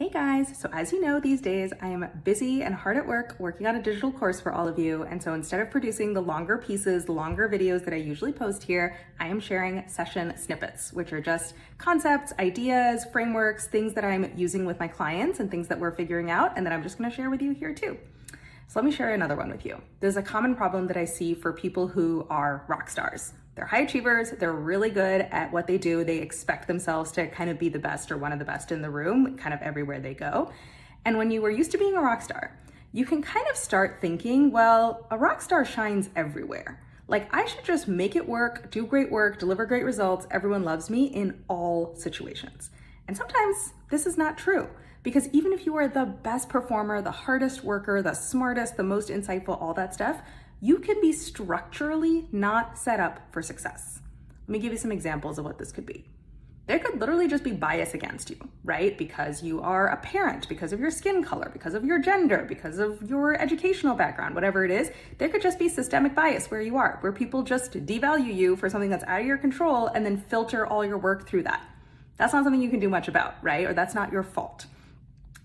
Hey guys, so as you know, these days I am busy and hard at work working on a digital course for all of you. And so instead of producing the longer pieces, the longer videos that I usually post here, I am sharing session snippets, which are just concepts, ideas, frameworks, things that I'm using with my clients and things that we're figuring out and that I'm just gonna share with you here too. So let me share another one with you. There's a common problem that I see for people who are rock stars. They're high achievers, they're really good at what they do. They expect themselves to kind of be the best or one of the best in the room, kind of everywhere they go. And when you were used to being a rock star, you can kind of start thinking, well, a rock star shines everywhere. Like I should just make it work, do great work, deliver great results. Everyone loves me in all situations. And sometimes this is not true. Because even if you are the best performer, the hardest worker, the smartest, the most insightful, all that stuff, you can be structurally not set up for success. Let me give you some examples of what this could be. There could literally just be bias against you, right? Because you are a parent, because of your skin color, because of your gender, because of your educational background, whatever it is, there could just be systemic bias where you are, where people just devalue you for something that's out of your control and then filter all your work through that. That's not something you can do much about, right? Or that's not your fault.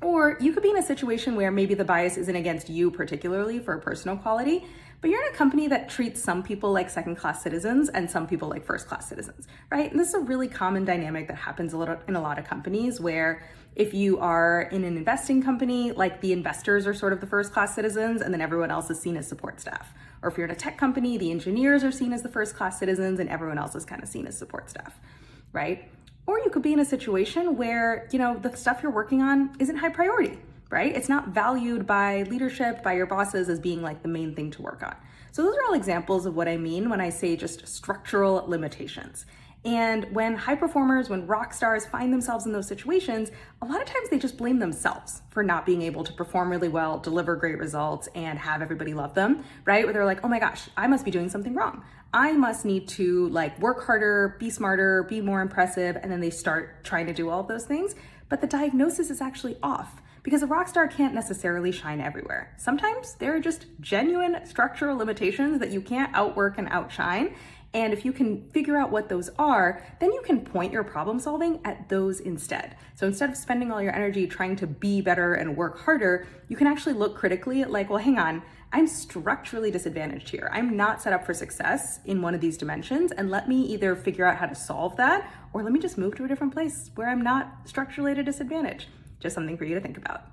Or you could be in a situation where maybe the bias isn't against you particularly for a personal quality, but you're in a company that treats some people like second-class citizens and some people like first-class citizens, right? And this is a really common dynamic that happens in a lot of companies where if you are in an investing company, like the investors are sort of the first-class citizens and then everyone else is seen as support staff. Or if you're in a tech company, the engineers are seen as the first-class citizens and everyone else is kind of seen as support staff, right? Or you could be in a situation where, the stuff you're working on isn't high priority, right? It's not valued by leadership, by your bosses as being like the main thing to work on. So those are all examples of what I mean when I say just structural limitations. And when high performers, when rock stars find themselves in those situations, a lot of times they just blame themselves for not being able to perform really well, deliver great results, and have everybody love them, right? Where they're like, oh my gosh, I must be doing something wrong. I must need to work harder, be smarter, be more impressive, and then they start trying to do all of those things. But the diagnosis is actually off because a rock star can't necessarily shine everywhere. Sometimes there are just genuine structural limitations that you can't outwork and outshine. And if you can figure out what those are, then you can point your problem solving at those instead. So instead of spending all your energy trying to be better and work harder, you can actually look critically at well, hang on, I'm structurally disadvantaged here. I'm not set up for success in one of these dimensions, and let me either figure out how to solve that, or let me just move to a different place where I'm not structurally at a disadvantage. Just something for you to think about.